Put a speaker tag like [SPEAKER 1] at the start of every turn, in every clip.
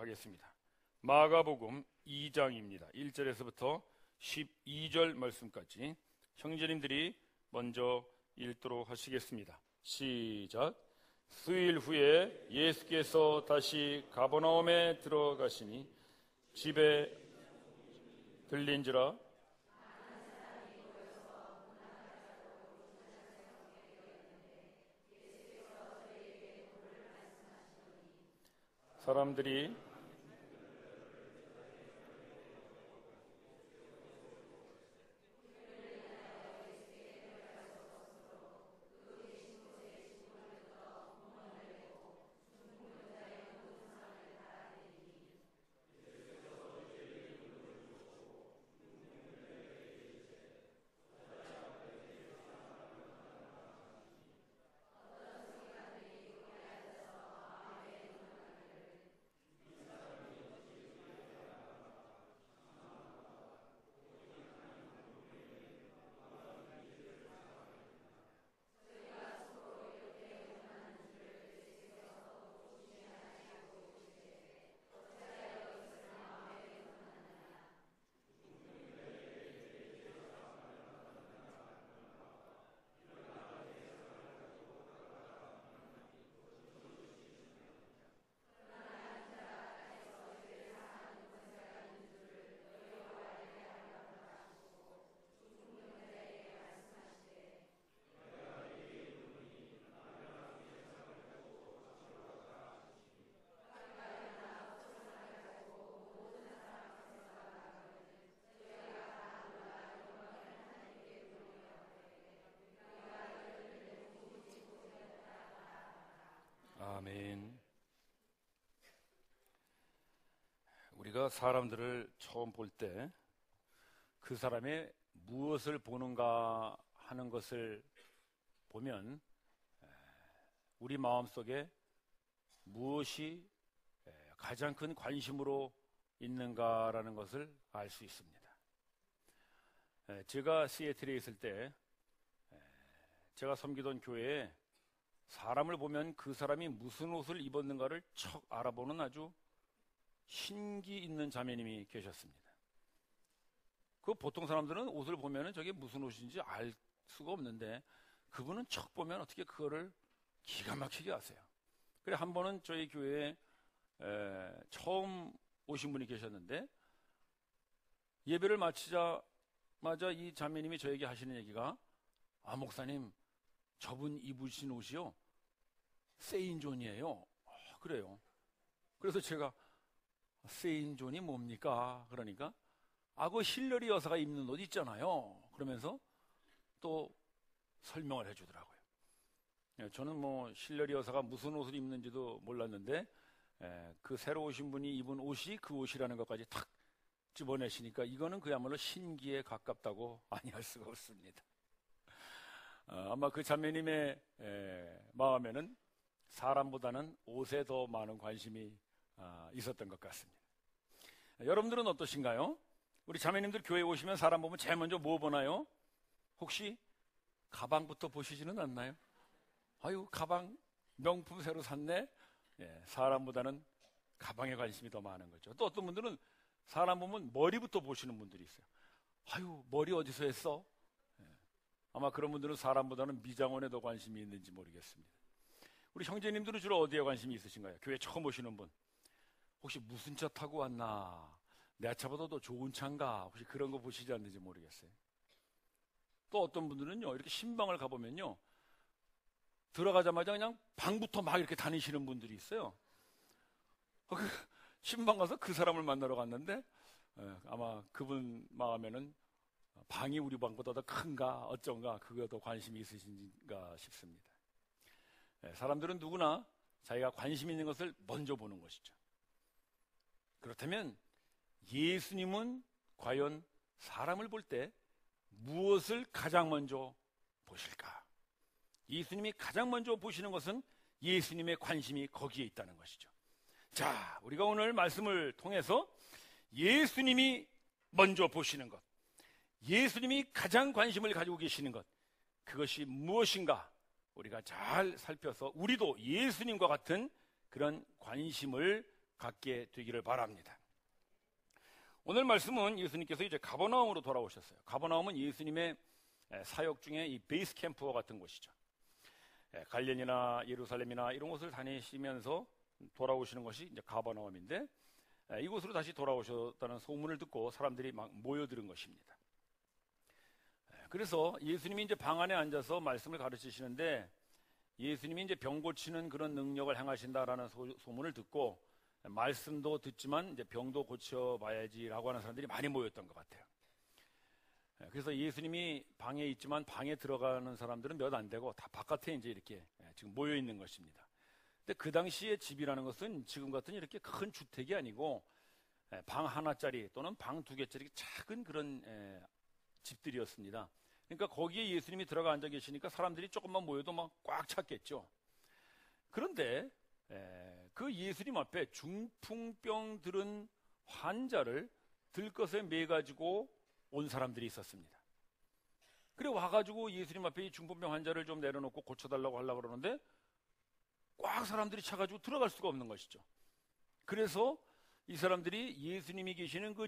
[SPEAKER 1] 하겠습니다. 마가복음 2장입니다. 1절에서부터 12절 말씀까지 형제님들이 먼저 읽도록 하시겠습니다. 시작. 수일 후에 예수께서 다시 가버나움에 들어가시니 집에 들린지라 사람들이 아멘. 우리가 사람들을 처음 볼 때 그 사람의 무엇을 보는가 하는 것을 보면 우리 마음속에 무엇이 가장 큰 관심으로 있는가라는 것을 알 수 있습니다. 제가 시애틀에 있을 때 제가 섬기던 교회에 사람을 보면 그 사람이 무슨 옷을 입었는가를 척 알아보는 아주 신기 있는 자매님이 계셨습니다. 그 보통 사람들은 옷을 보면 저게 무슨 옷인지 알 수가 없는데 그분은 척 보면 어떻게 그거를 기가 막히게 아세요. 그래 한 번은 저희 교회에 처음 오신 분이 계셨는데 예배를 마치자마자 이 자매님이 저에게 하시는 얘기가 목사님 저분 입으신 옷이요 세인존이에요. 그래요. 그래서 제가 세인존이 뭡니까? 그러니까 그 힐러리 여사가 입는 옷 있잖아요. 그러면서 또 설명을 해주더라고요. 저는 뭐 힐러리 여사가 무슨 옷을 입는지도 몰랐는데 그 새로 오신 분이 입은 옷이 그 옷이라는 것까지 탁 집어내시니까 이거는 그야말로 신기에 가깝다고 아니할 수가 없습니다. 아마 그 자매님의 마음에는 사람보다는 옷에 더 많은 관심이 있었던 것 같습니다. 여러분들은 어떠신가요? 우리 자매님들 교회에 오시면 사람 보면 제일 먼저 뭐 보나요? 혹시 가방부터 보시지는 않나요? 아유 가방 명품 새로 샀네. 사람보다는 가방에 관심이 더 많은 거죠. 또 어떤 분들은 사람 보면 머리부터 보시는 분들이 있어요. 아유 머리 어디서 했어? 아마 그런 분들은 사람보다는 미장원에 더 관심이 있는지 모르겠습니다. 우리 형제님들은 주로 어디에 관심이 있으신가요? 교회 처음 오시는 분 혹시 무슨 차 타고 왔나? 내 차보다 더 좋은 차인가? 혹시 그런 거 보시지 않는지 모르겠어요. 또 어떤 분들은요 이렇게 신방을 가보면요 들어가자마자 그냥 방부터 막 이렇게 다니시는 분들이 있어요. 신방 가서 그 사람을 만나러 갔는데 아마 그분 마음에는 방이 우리 방보다 더 큰가 어쩐가 그거 더 관심이 있으신가 싶습니다. 사람들은 누구나 자기가 관심 있는 것을 먼저 보는 것이죠. 그렇다면 예수님은 과연 사람을 볼 때 무엇을 가장 먼저 보실까? 예수님이 가장 먼저 보시는 것은 예수님의 관심이 거기에 있다는 것이죠. 자, 우리가 오늘 말씀을 통해서 예수님이 먼저 보시는 것, 예수님이 가장 관심을 가지고 계시는 것, 그것이 무엇인가 우리가 잘 살펴서 우리도 예수님과 같은 그런 관심을 갖게 되기를 바랍니다. 오늘 말씀은 예수님께서 이제 가버나움으로 돌아오셨어요. 가버나움은 예수님의 사역 중에 이 베이스 캠프와 같은 곳이죠. 갈릴리나 예루살렘이나 이런 곳을 다니시면서 돌아오시는 것이 이제 가버나움인데, 이곳으로 다시 돌아오셨다는 소문을 듣고 사람들이 막 모여드는 것입니다. 그래서 예수님이 이제 방 안에 앉아서 말씀을 가르치시는데, 예수님이 이제 병 고치는 그런 능력을 행하신다라는 소문을 듣고 말씀도 듣지만 이제 병도 고쳐봐야지라고 하는 사람들이 많이 모였던 것 같아요. 그래서 예수님이 방에 있지만 방에 들어가는 사람들은 몇 안 되고 다 바깥에 이제 이렇게 지금 모여 있는 것입니다. 근데 그 당시에 집이라는 것은 지금 같은 이렇게 큰 주택이 아니고 방 하나짜리 또는 방 두 개짜리 작은 그런 집들이었습니다. 그러니까 거기에 예수님이 들어가 앉아 계시니까 사람들이 조금만 모여도 막 꽉 찼겠죠. 그런데 그 예수님 앞에 중풍병 들은 환자를 들것에 매가지고 온 사람들이 있었습니다. 그래 와가지고 예수님 앞에 이 중풍병 환자를 좀 내려놓고 고쳐달라고 하려고 그러는데 꽉 사람들이 차가지고 들어갈 수가 없는 것이죠. 그래서 이 사람들이 예수님이 계시는 그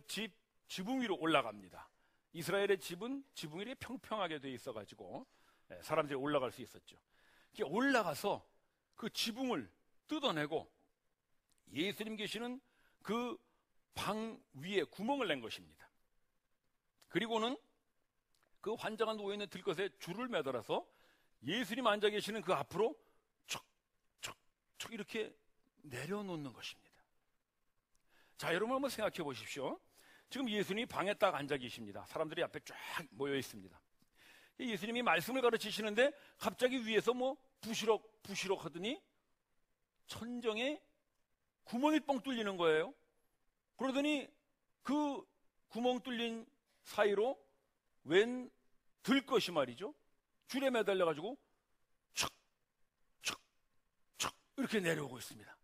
[SPEAKER 1] 지붕 위로 올라갑니다. 이스라엘의 집은 지붕 위에 평평하게 돼 있어가지고 사람들이 올라갈 수 있었죠. 올라가서 그 지붕을 뜯어내고 예수님 계시는 그 방 위에 구멍을 낸 것입니다. 그리고는 그 환자가 누워있는 들것에 줄을 매달아서 예수님 앉아 계시는 그 앞으로 척척척 이렇게 내려놓는 것입니다. 자, 여러분 한번 생각해 보십시오. 지금 예수님이 방에 딱 앉아 계십니다. 사람들이 앞에 쫙 모여 있습니다. 예수님이 말씀을 가르치시는데 갑자기 위에서 뭐 부시럭 하더니 천정에 구멍이 뻥 뚫리는 거예요. 그러더니 그 구멍 뚫린 사이로 웬 들것이 말이죠, 줄에 매달려가지고 척척척 이렇게 내려오고 있습니다.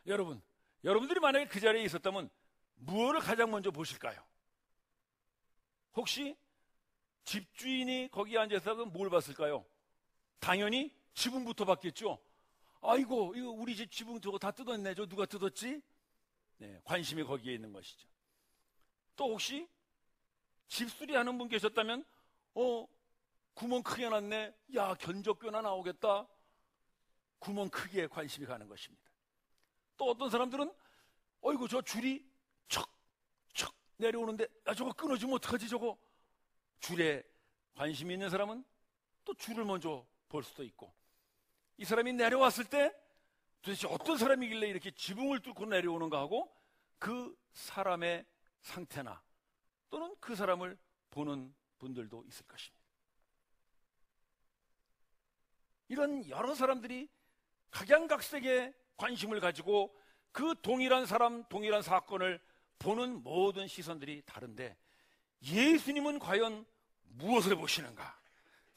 [SPEAKER 1] 여러분들이 만약에 그 자리에 있었다면 무엇을 가장 먼저 보실까요? 혹시 집주인이 거기에 앉아서 뭘 봤을까요? 당연히 지붕부터 봤겠죠. 아이고, 이거 우리 집 지붕 저거 다 뜯었네. 저 누가 뜯었지? 네, 관심이 거기에 있는 것이죠. 또 혹시 집수리 하는 분 계셨다면 구멍 크게 났네. 야, 견적교나 나오겠다. 구멍 크기에 관심이 가는 것입니다. 또 어떤 사람들은 어이구, 저 줄이 척척 내려오는데 저거 끊어지면 어떡하지 저거. 줄에 관심이 있는 사람은 또 줄을 먼저 볼 수도 있고, 이 사람이 내려왔을 때 도대체 어떤 사람이길래 이렇게 지붕을 뚫고 내려오는가 하고 그 사람의 상태나 또는 그 사람을 보는 분들도 있을 것입니다. 이런 여러 사람들이 각양각색의 관심을 가지고 그 동일한 사람, 동일한 사건을 보는 모든 시선들이 다른데 예수님은 과연 무엇을 보시는가?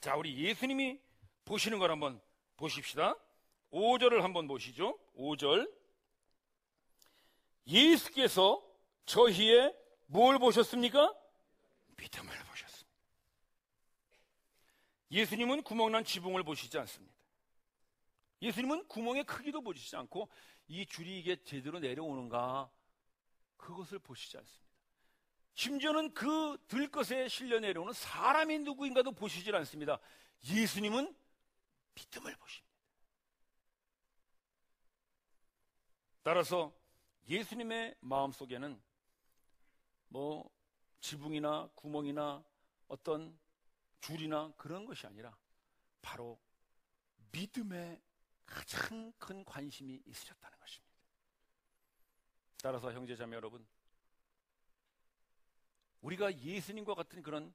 [SPEAKER 1] 자, 우리 예수님이 보시는 걸 한번 보십시다. 5절을 한번 보시죠. 5절. 예수께서 저희의 뭘 보셨습니까? 믿음을 보셨습니다. 예수님은 구멍난 지붕을 보시지 않습니다. 예수님은 구멍의 크기도 보시지 않고 이 줄이 이게 제대로 내려오는가 그것을 보시지 않습니다. 심지어는 그 들것에 실려 내려오는 사람이 누구인가도 보시질 않습니다. 예수님은 믿음을 보십니다. 따라서 예수님의 마음속에는 뭐 지붕이나 구멍이나 어떤 줄이나 그런 것이 아니라 바로 믿음에 가장 큰 관심이 있으셨다는 것입니다. 따라서 형제자매 여러분, 우리가 예수님과 같은 그런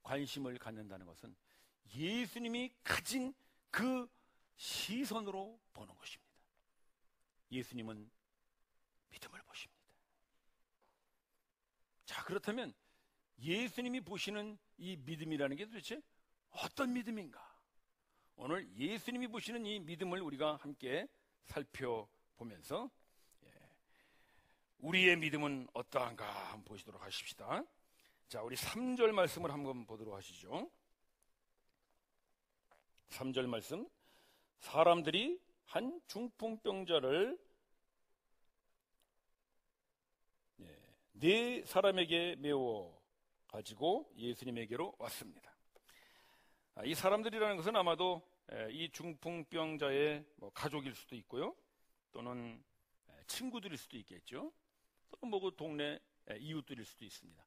[SPEAKER 1] 관심을 갖는다는 것은 예수님이 가진 그 시선으로 보는 것입니다. 예수님은 믿음을 보십니다. 자, 그렇다면 예수님이 보시는 이 믿음이라는 게 도대체 어떤 믿음인가? 오늘 예수님이 보시는 이 믿음을 우리가 함께 살펴보면서 우리의 믿음은 어떠한가 한번 보시도록 하십시다. 자, 우리 3절 말씀을 한번 보도록 하시죠. 3절 말씀. 사람들이 한 중풍병자를 네 사람에게 메워 가지고 예수님에게로 왔습니다. 이 사람들이라는 것은 아마도 이 중풍병자의 가족일 수도 있고요, 또는 친구들일 수도 있겠죠. 또는 그 동네 이웃들일 수도 있습니다.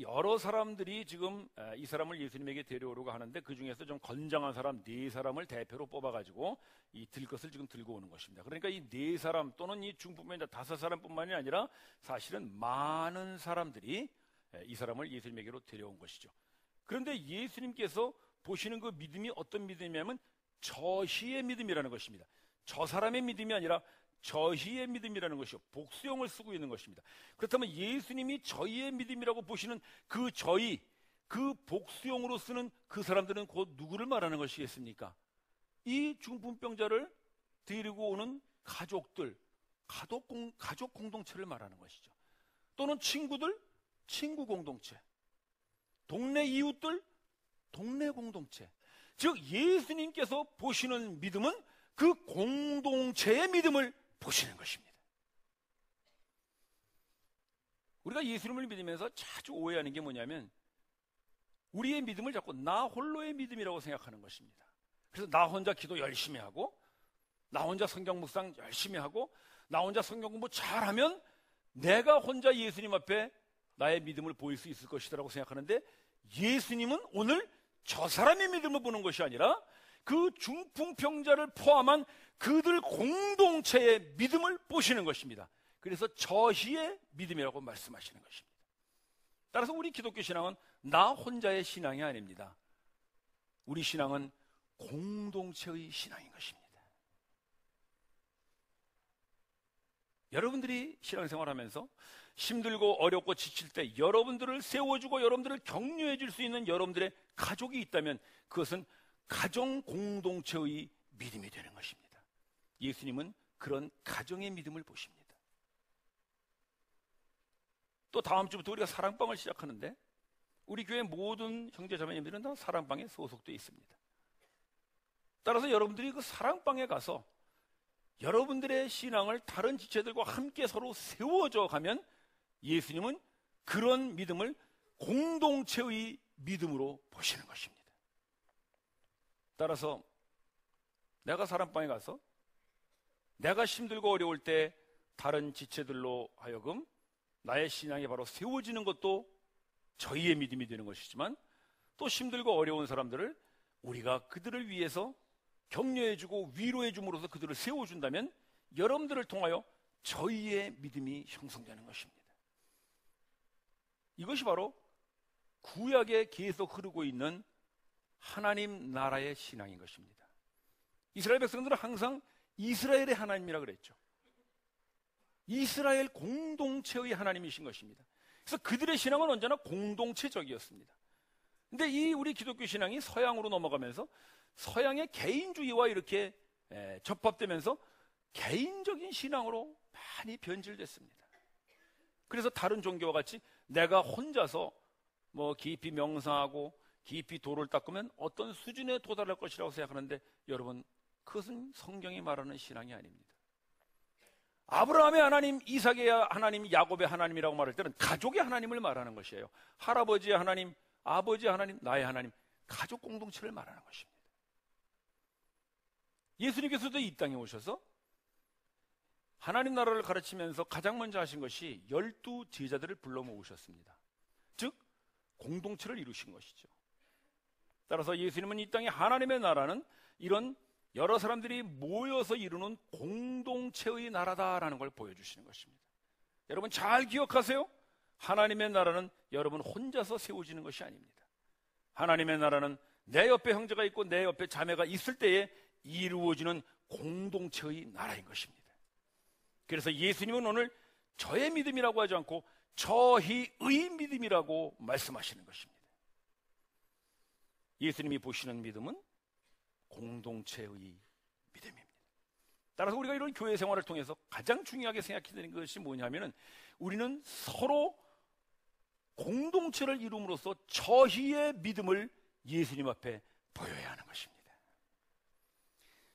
[SPEAKER 1] 여러 사람들이 지금 이 사람을 예수님에게 데려오려고 하는데, 그 중에서 좀 건장한 사람 네 사람을 대표로 뽑아가지고 이 들 것을 지금 들고 오는 것입니다. 그러니까 이 네 사람 또는 이 중풍병자 5사람뿐만이 아니라 사실은 많은 사람들이 이 사람을 예수님에게로 데려온 것이죠. 그런데 예수님께서 보시는 그 믿음이 어떤 믿음이냐면 저희의 믿음이라는 것입니다. 저 사람의 믿음이 아니라 저희의 믿음이라는 것이요, 복수형을 쓰고 있는 것입니다. 그렇다면 예수님이 저희의 믿음이라고 보시는 그 저희, 그 복수형으로 쓰는 그 사람들은 곧 누구를 말하는 것이겠습니까? 이 중풍병자를 데리고 오는 가족들, 가족 공동체를 말하는 것이죠. 또는 친구들, 친구 공동체, 동네 이웃들, 동네 공동체. 즉 예수님께서 보시는 믿음은 그 공동체의 믿음을 보시는 것입니다. 우리가 예수님을 믿으면서 자주 오해하는 게 뭐냐면, 우리의 믿음을 자꾸 나 홀로의 믿음이라고 생각하는 것입니다. 그래서 나 혼자 기도 열심히 하고, 나 혼자 성경 묵상 열심히 하고, 나 혼자 성경 공부 잘하면 내가 혼자 예수님 앞에 나의 믿음을 보일 수 있을 것이라고 생각하는데, 예수님은 오늘 저 사람의 믿음을 보는 것이 아니라 그 중풍병자를 포함한 그들 공동체의 믿음을 보시는 것입니다. 그래서 저희의 믿음이라고 말씀하시는 것입니다. 따라서 우리 기독교 신앙은 나 혼자의 신앙이 아닙니다. 우리 신앙은 공동체의 신앙인 것입니다. 여러분들이 신앙생활 하면서 힘들고 어렵고 지칠 때 여러분들을 세워주고 여러분들을 격려해 줄 수 있는 여러분들의 가족이 있다면, 그것은 가정 공동체의 믿음이 되는 것입니다. 예수님은 그런 가정의 믿음을 보십니다. 또 다음 주부터 우리가 사랑방을 시작하는데, 우리 교회 모든 형제자매님들은 다 사랑방에 소속되어 있습니다. 따라서 여러분들이 그 사랑방에 가서 여러분들의 신앙을 다른 지체들과 함께 서로 세워져 가면, 예수님은 그런 믿음을 공동체의 믿음으로 보시는 것입니다. 따라서 내가 사랑방에 가서 내가 힘들고 어려울 때 다른 지체들로 하여금 나의 신앙이 바로 세워지는 것도 저희의 믿음이 되는 것이지만, 또 힘들고 어려운 사람들을 우리가 그들을 위해서 격려해주고 위로해줌으로써 그들을 세워준다면, 여러분들을 통하여 저희의 믿음이 형성되는 것입니다. 이것이 바로 구약에 계속 흐르고 있는 하나님 나라의 신앙인 것입니다. 이스라엘 백성들은 항상 이스라엘의 하나님이라 그랬죠. 이스라엘 공동체의 하나님이신 것입니다. 그래서 그들의 신앙은 언제나 공동체적이었습니다. 근데 이 우리 기독교 신앙이 서양으로 넘어가면서 서양의 개인주의와 이렇게 접합되면서 개인적인 신앙으로 많이 변질됐습니다. 그래서 다른 종교와 같이 내가 혼자서 깊이 명상하고 깊이 도를 닦으면 어떤 수준에 도달할 것이라고 생각하는데, 여러분, 그것은 성경이 말하는 신앙이 아닙니다. 아브라함의 하나님, 이삭의 하나님, 야곱의 하나님이라고 말할 때는 가족의 하나님을 말하는 것이에요. 할아버지의 하나님, 아버지의 하나님, 나의 하나님, 가족 공동체를 말하는 것입니다. 예수님께서도 이 땅에 오셔서 하나님 나라를 가르치면서 가장 먼저 하신 것이 12 제자들을 불러 모으셨습니다. 즉 공동체를 이루신 것이죠. 따라서 예수님은 이 땅에 하나님의 나라는 이런 여러 사람들이 모여서 이루는 공동체의 나라다라는 걸 보여주시는 것입니다. 여러분 잘 기억하세요. 하나님의 나라는 여러분 혼자서 세워지는 것이 아닙니다. 하나님의 나라는 내 옆에 형제가 있고 내 옆에 자매가 있을 때에 이루어지는 공동체의 나라인 것입니다. 그래서 예수님은 오늘 저의 믿음이라고 하지 않고 저희의 믿음이라고 말씀하시는 것입니다. 예수님이 보시는 믿음은 공동체의 믿음입니다. 따라서 우리가 이런 교회 생활을 통해서 가장 중요하게 생각해야 되는 것이 뭐냐면은, 우리는 서로 공동체를 이룸으로써 저희의 믿음을 예수님 앞에 보여야 하는 것입니다.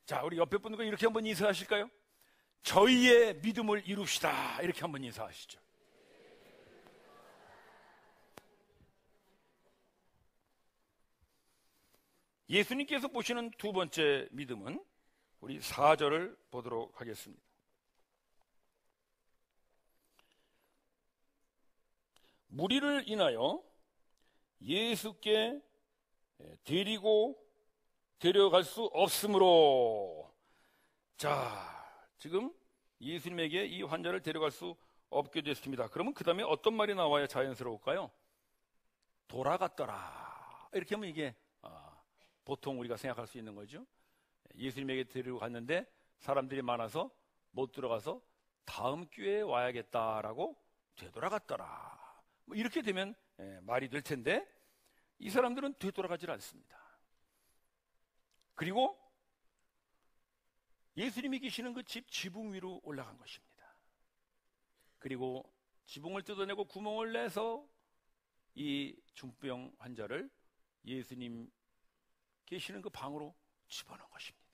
[SPEAKER 1] 자, 우리 옆에 분들과 이렇게 한번 인사하실까요? 저희의 믿음을 이룹시다. 이렇게 한번 인사하시죠. 예수님께서 보시는 두 번째 믿음은 우리 4절을 보도록 하겠습니다. 무리를 인하여 예수께 데려갈 수 없으므로. 자, 지금 예수님에게 이 환자를 데려갈 수 없게 됐습니다. 그러면 그 다음에 어떤 말이 나와야 자연스러울까요? 돌아갔더라. 이렇게 하면 이게 보통 우리가 생각할 수 있는 거죠. 예수님에게 데리고 갔는데 사람들이 많아서 못 들어가서 다음 기회에 와야겠다라고 되돌아갔더라. 뭐 이렇게 되면 말이 될 텐데 이 사람들은 되돌아가질 않습니다. 그리고 예수님이 계시는 그 집 지붕 위로 올라간 것입니다. 그리고 지붕을 뜯어내고 구멍을 내서 이 중풍병 환자를 예수님 계시는 그 방으로 집어넣은 것입니다.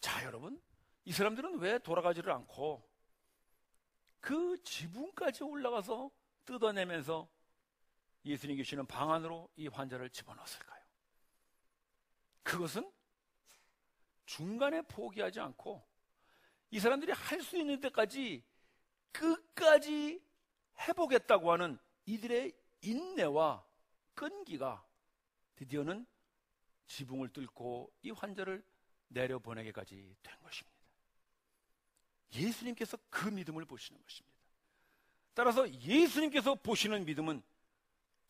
[SPEAKER 1] 자, 여러분, 이 사람들은 왜 돌아가지를 않고 그 지붕까지 올라가서 뜯어내면서 예수님 계시는 방 안으로 이 환자를 집어넣었을까요? 그것은 중간에 포기하지 않고 이 사람들이 할 수 있는 데까지 끝까지 해보겠다고 하는 이들의 인내와 끈기가 드디어는 지붕을 뚫고 이 환자를 내려보내기까지 된 것입니다. 예수님께서 그 믿음을 보시는 것입니다. 따라서 예수님께서 보시는 믿음은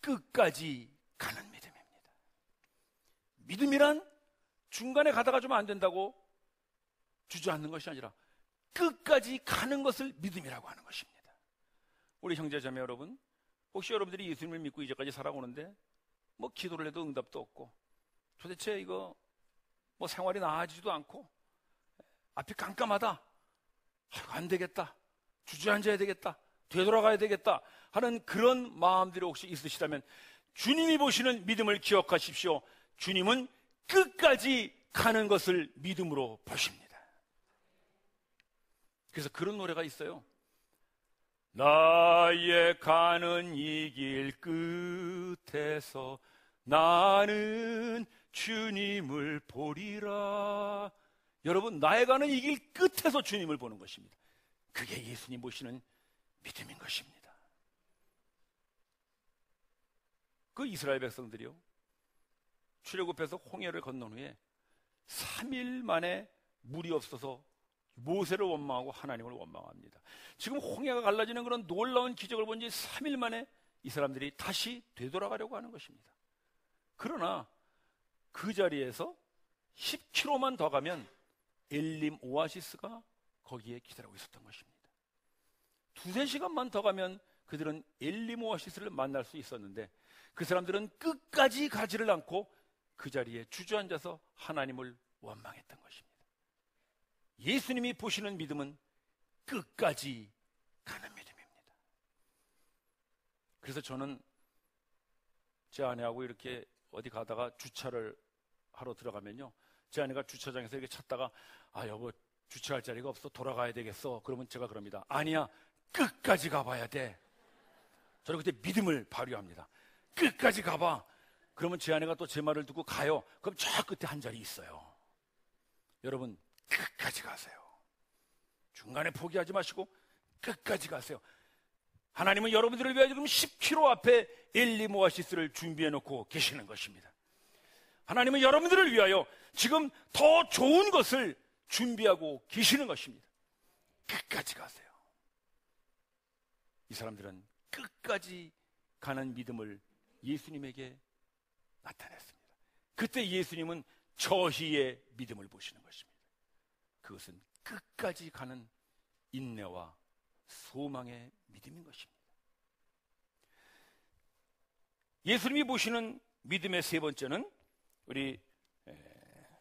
[SPEAKER 1] 끝까지 가는 믿음입니다. 믿음이란 중간에 가다가 좀 안 된다고 주저앉는 것이 아니라 끝까지 가는 것을 믿음이라고 하는 것입니다. 우리 형제자매 여러분, 혹시 여러분들이 예수님을 믿고 이제까지 살아오는데 뭐 기도를 해도 응답도 없고 도대체 이거 뭐 생활이 나아지지도 않고 앞이 깜깜하다, 안 되겠다, 주저앉아야 되겠다, 되돌아가야 되겠다 하는 그런 마음들이 혹시 있으시다면 주님이 보시는 믿음을 기억하십시오. 주님은 끝까지 가는 것을 믿음으로 보십니다. 그래서 그런 노래가 있어요. 나의 가는 이 길 끝에서 나는 주님을 보리라. 여러분, 나의 가는 이 길 끝에서 주님을 보는 것입니다. 그게 예수님 보시는 믿음인 것입니다. 그 이스라엘 백성들이요, 출애굽해서 홍해를 건넌 후에 3일 만에 물이 없어서 모세를 원망하고 하나님을 원망합니다. 지금 홍해가 갈라지는 그런 놀라운 기적을 본 지 3일 만에 이 사람들이 다시 되돌아가려고 하는 것입니다. 그러나 그 자리에서 10km만 더 가면 엘림 오아시스가 거기에 기다리고 있었던 것입니다. 2-3시간만 더 가면 그들은 엘림 오아시스를 만날 수 있었는데 그 사람들은 끝까지 가지를 않고 그 자리에 주저앉아서 하나님을 원망했던 것입니다. 예수님이 보시는 믿음은 끝까지 가는 믿음입니다. 그래서 저는 제 아내하고 이렇게 어디 가다가 주차를 하러 들어가면요, 제 아내가 주차장에서 이렇게 찾다가 여보 주차할 자리가 없어, 돌아가야 되겠어. 그러면 제가 그럽니다. 아니야, 끝까지 가봐야 돼. 저는 그때 믿음을 발휘합니다. 끝까지 가봐. 그러면 제 아내가 또 제 말을 듣고 가요. 그럼 저 끝에 한 자리 있어요. 여러분, 끝까지 가세요. 중간에 포기하지 마시고 끝까지 가세요. 하나님은 여러분들을 위하여 지금 10km 앞에 엘림 오아시스를 준비해 놓고 계시는 것입니다. 하나님은 여러분들을 위하여 지금 더 좋은 것을 준비하고 계시는 것입니다. 끝까지 가세요. 이 사람들은 끝까지 가는 믿음을 예수님에게 나타냈습니다. 그때 예수님은 저희의 믿음을 보시는 것입니다. 그것은 끝까지 가는 인내와 소망의 믿음인 것입니다. 예수님이 보시는 믿음의 세 번째는 우리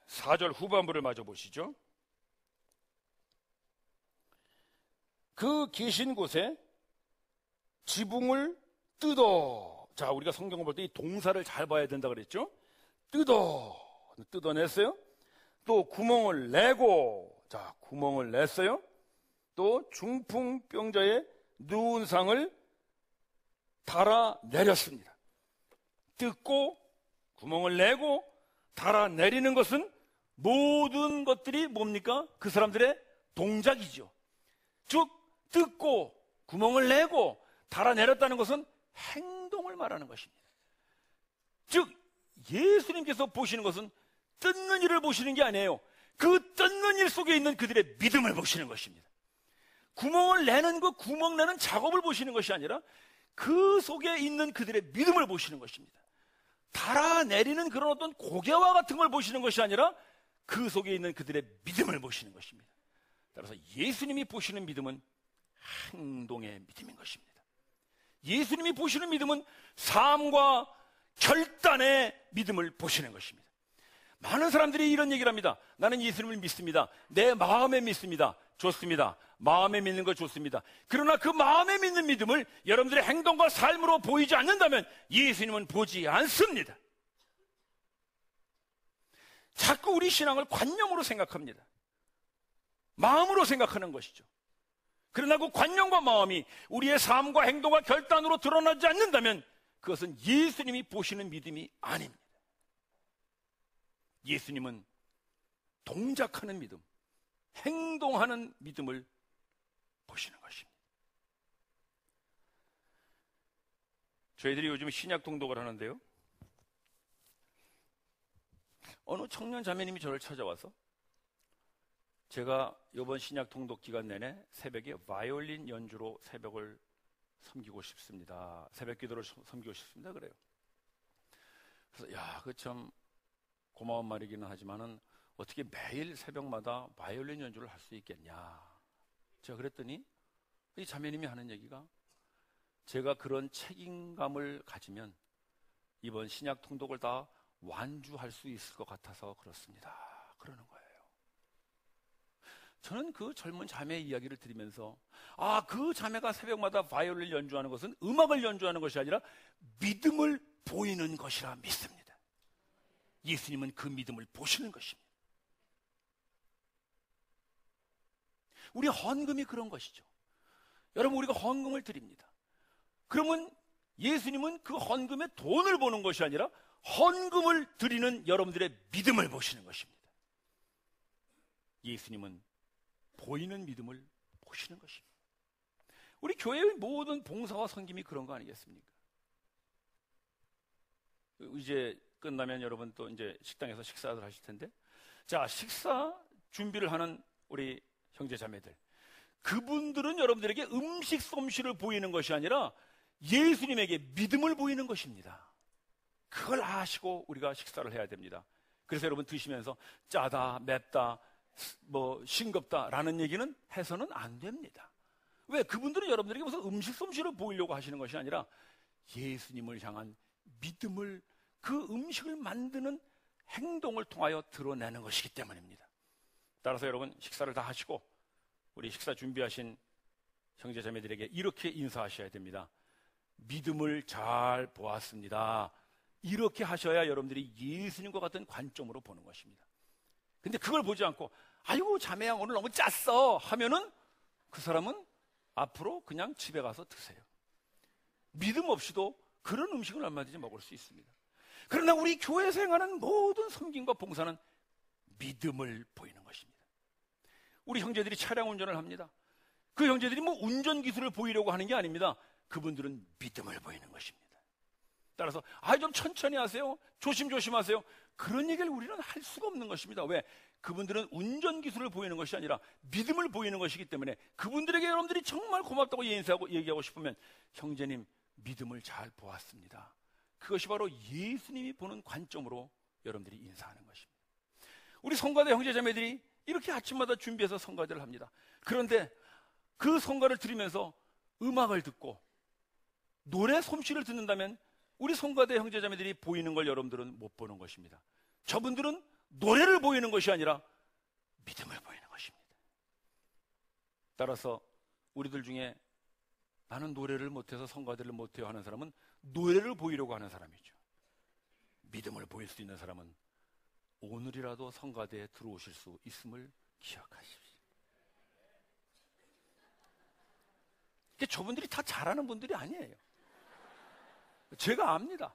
[SPEAKER 1] 4절 후반부를 마저 보시죠. 그 계신 곳에 지붕을 뜯어. 자, 우리가 성경을 볼 때 이 동사를 잘 봐야 된다 그랬죠. 뜯어냈어요. 또 구멍을 내고, 자, 구멍을 냈어요. 또 중풍병자의 누운 상을 달아 내렸습니다. 뜯고 구멍을 내고 달아내리는 것은 모든 것들이 뭡니까? 그 사람들의 동작이죠. 즉 뜯고 구멍을 내고 달아내렸다는 것은 행동을 말하는 것입니다. 즉 예수님께서 보시는 것은 뜯는 일을 보시는 게 아니에요. 그 뜯는 일 속에 있는 그들의 믿음을 보시는 것입니다. 구멍을 내는 그 구멍 내는 작업을 보시는 것이 아니라 그 속에 있는 그들의 믿음을 보시는 것입니다. 달아내리는 그런 어떤 고개와 같은 걸 보시는 것이 아니라 그 속에 있는 그들의 믿음을 보시는 것입니다. 따라서 예수님이 보시는 믿음은 행동의 믿음인 것입니다. 예수님이 보시는 믿음은 삶과 결단의 믿음을 보시는 것입니다. 많은 사람들이 이런 얘기를 합니다. 나는 예수님을 믿습니다. 내 마음에 믿습니다. 좋습니다. 마음에 믿는 거 좋습니다. 그러나 그 마음에 믿는 믿음을 여러분들의 행동과 삶으로 보이지 않는다면 예수님은 보지 않습니다. 자꾸 우리 신앙을 관념으로 생각합니다. 마음으로 생각하는 것이죠. 그러나 그 관념과 마음이 우리의 삶과 행동과 결단으로 드러나지 않는다면 그것은 예수님이 보시는 믿음이 아닙니다. 예수님은 동작하는 믿음, 행동하는 믿음을 보시는 것입니다. 저희들이 요즘 신약 통독을 하는데요, 어느 청년 자매님이 저를 찾아와서 제가 이번 신약 통독 기간 내내 새벽에 바이올린 연주로 새벽을 섬기고 싶습니다. 새벽 기도를 섬기고 싶습니다. 그래요. 그래서 그 참 고마운 말이기는 하지만은 어떻게 매일 새벽마다 바이올린 연주를 할 수 있겠냐. 제가 그랬더니 이 자매님이 하는 얘기가, 제가 그런 책임감을 가지면 이번 신약 통독을 다 완주할 수 있을 것 같아서 그렇습니다. 그러는 거예요. 저는 그 젊은 자매의 이야기를 들으면서 그 자매가 새벽마다 바이올린 연주하는 것은 음악을 연주하는 것이 아니라 믿음을 보이는 것이라 믿습니다. 예수님은 그 믿음을 보시는 것입니다. 우리 헌금이 그런 것이죠. 여러분, 우리가 헌금을 드립니다. 그러면 예수님은 그 헌금에 돈을 보는 것이 아니라 헌금을 드리는 여러분들의 믿음을 보시는 것입니다. 예수님은 보이는 믿음을 보시는 것입니다. 우리 교회의 모든 봉사와 섬김이 그런 거 아니겠습니까? 이제 끝나면 여러분 또 이제 식당에서 식사를 하실 텐데, 자, 식사 준비를 하는 우리 형제 자매들, 그분들은 여러분들에게 음식 솜씨를 보이는 것이 아니라 예수님에게 믿음을 보이는 것입니다. 그걸 아시고 우리가 식사를 해야 됩니다. 그래서 여러분 드시면서 짜다, 맵다, 싱겁다 라는 얘기는 해서는 안 됩니다. 왜? 그분들은 여러분들에게 무슨 음식 솜씨를 보이려고 하시는 것이 아니라 예수님을 향한 믿음을, 그 음식을 만드는 행동을 통하여 드러내는 것이기 때문입니다. 따라서 여러분 식사를 다 하시고 우리 식사 준비하신 형제 자매들에게 이렇게 인사하셔야 됩니다. 믿음을 잘 보았습니다. 이렇게 하셔야 여러분들이 예수님과 같은 관점으로 보는 것입니다. 근데 그걸 보지 않고 아이고 자매야 오늘 너무 짰어 하면은 그 사람은 앞으로 그냥 집에 가서 드세요. 믿음 없이도 그런 음식을 얼마든지 먹을 수 있습니다. 그러나 우리 교회에서 행하는 모든 섬김과 봉사는 믿음을 보이는 것입니다. 우리 형제들이 차량 운전을 합니다. 그 형제들이 운전 기술을 보이려고 하는 게 아닙니다. 그분들은 믿음을 보이는 것입니다. 따라서 좀 천천히 하세요, 조심조심하세요, 그런 얘기를 우리는 할 수가 없는 것입니다. 왜? 그분들은 운전 기술을 보이는 것이 아니라 믿음을 보이는 것이기 때문에 그분들에게 여러분들이 정말 고맙다고 얘기하고 싶으면 형제님 믿음을 잘 보았습니다. 그것이 바로 예수님이 보는 관점으로 여러분들이 인사하는 것입니다. 우리 성가대 형제자매들이 이렇게 아침마다 준비해서 성가대를 합니다. 그런데 그 성가를 들으면서 음악을 듣고 노래 솜씨를 듣는다면 우리 성가대 형제자매들이 보이는 걸 여러분들은 못 보는 것입니다. 저분들은 노래를 보이는 것이 아니라 믿음을 보이는 것입니다. 따라서 우리들 중에 나는 노래를 못해서 성가대를 못해요 하는 사람은 노래를 보이려고 하는 사람이죠. 믿음을 보일 수 있는 사람은 오늘이라도 성가대에 들어오실 수 있음을 기억하십시오. 저분들이 다 잘하는 분들이 아니에요. 제가 압니다.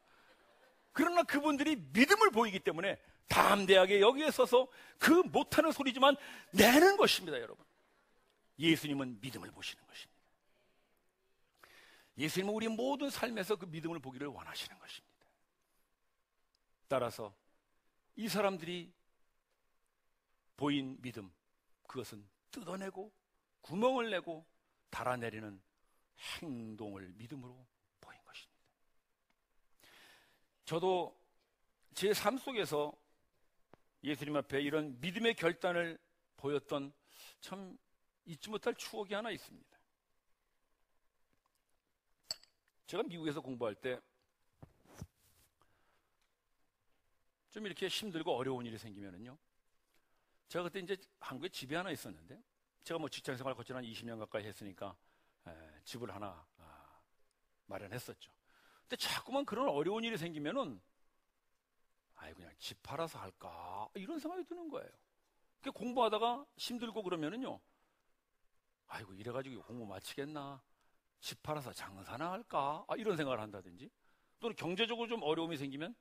[SPEAKER 1] 그러나 그분들이 믿음을 보이기 때문에 담대하게 여기에 서서 그 못하는 소리지만 내는 것입니다, 여러분. 예수님은 믿음을 보시는 것입니다. 예수님은 우리 모든 삶에서 그 믿음을 보기를 원하시는 것입니다. 따라서 이 사람들이 보인 믿음, 그것은 뜯어내고 구멍을 내고 달아내리는 행동을 믿음으로 보인 것입니다. 저도 제 삶 속에서 예수님 앞에 이런 믿음의 결단을 보였던 참 잊지 못할 추억이 하나 있습니다. 제가 미국에서 공부할 때 좀 이렇게 힘들고 어려운 일이 생기면은요, 제가 그때 이제 한국에 집이 하나 있었는데, 제가 뭐 직장 생활 거쳐 한 20년 가까이 했으니까 집을 하나 마련했었죠. 근데 자꾸만 그런 어려운 일이 생기면은 그냥 집 팔아서 할까 이런 생각이 드는 거예요. 공부하다가 힘들고 그러면은요, 이래가지고 공부 마치겠나, 집 팔아서 장사나 할까 이런 생각을 한다든지, 또는 경제적으로 좀 어려움이 생기면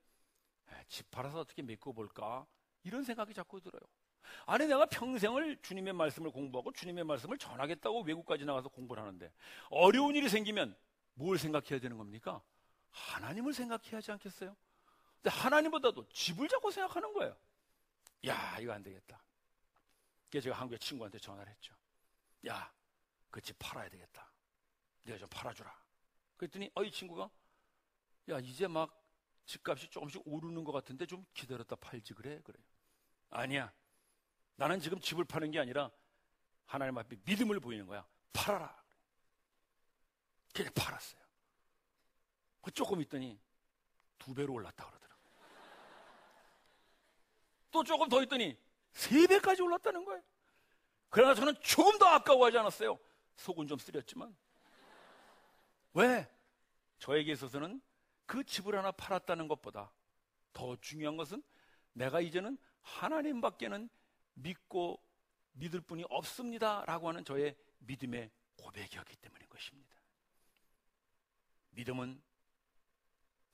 [SPEAKER 1] 집 팔아서 어떻게 메꿔볼까 이런 생각이 자꾸 들어요. 내가 평생을 주님의 말씀을 공부하고 주님의 말씀을 전하겠다고 외국까지 나가서 공부를 하는데 어려운 일이 생기면 뭘 생각해야 되는 겁니까? 하나님을 생각해야 하지 않겠어요? 근데 하나님보다도 집을 자꾸 생각하는 거예요. 야, 이거 안 되겠다. 그래서 제가 한국의 친구한테 전화를 했죠. 야, 그 집 팔아야 되겠다. 네가 좀 팔아주라. 그랬더니 이 친구가, 야, 이제 막 집값이 조금씩 오르는 것 같은데 좀 기다렸다 팔지 그래요. 아니야, 나는 지금 집을 파는 게 아니라 하나님 앞에 믿음을 보이는 거야. 팔아라. 그래 팔았어요. 조금 있더니 2배로 올랐다 그러더라고요. 또 조금 더 있더니 3배까지 올랐다는 거예요. 그러나 저는 조금 더 아까워하지 않았어요. 속은 좀 쓰렸지만. 왜? 저에게 있어서는 그 집을 하나 팔았다는 것보다 더 중요한 것은 내가 이제는 하나님밖에는 믿고 믿을 분이 없습니다 라고 하는 저의 믿음의 고백이었기 때문인 것입니다. 믿음은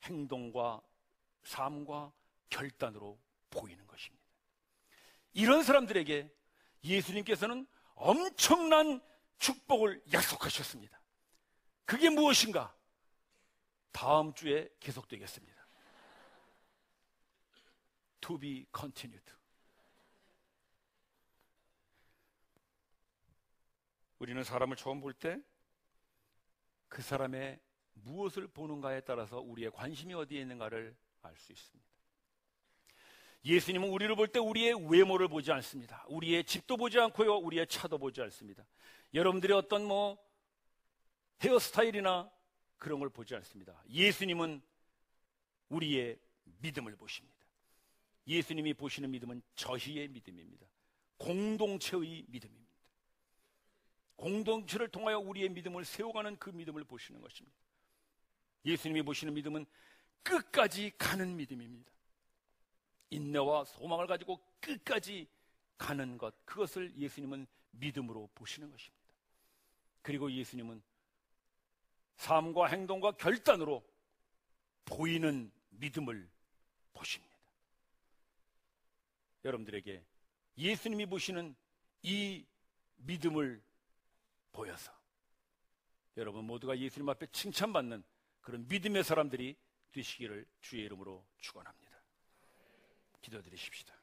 [SPEAKER 1] 행동과 삶과 결단으로 보이는 것입니다. 이런 사람들에게 예수님께서는 엄청난 축복을 약속하셨습니다. 그게 무엇인가? 다음 주에 계속되겠습니다. To be continued. 우리는 사람을 처음 볼 때 그 사람의 무엇을 보는가에 따라서 우리의 관심이 어디에 있는가를 알 수 있습니다. 예수님은 우리를 볼 때 우리의 외모를 보지 않습니다. 우리의 집도 보지 않고요, 우리의 차도 보지 않습니다. 여러분들의 어떤 헤어스타일이나 그런 걸 보지 않습니다. 예수님은 우리의 믿음을 보십니다. 예수님이 보시는 믿음은 저희의 믿음입니다. 공동체의 믿음입니다. 공동체를 통하여 우리의 믿음을 세워가는 그 믿음을 보시는 것입니다. 예수님이 보시는 믿음은 끝까지 가는 믿음입니다. 인내와 소망을 가지고 끝까지 가는 것, 그것을 예수님은 믿음으로 보시는 것입니다. 그리고 예수님은 삶과 행동과 결단으로 보이는 믿음을 보십니다. 여러분들에게 예수님이 보시는 이 믿음을 보여서 여러분 모두가 예수님 앞에 칭찬받는 그런 믿음의 사람들이 되시기를 주의 이름으로 축원합니다. 기도드리십시다.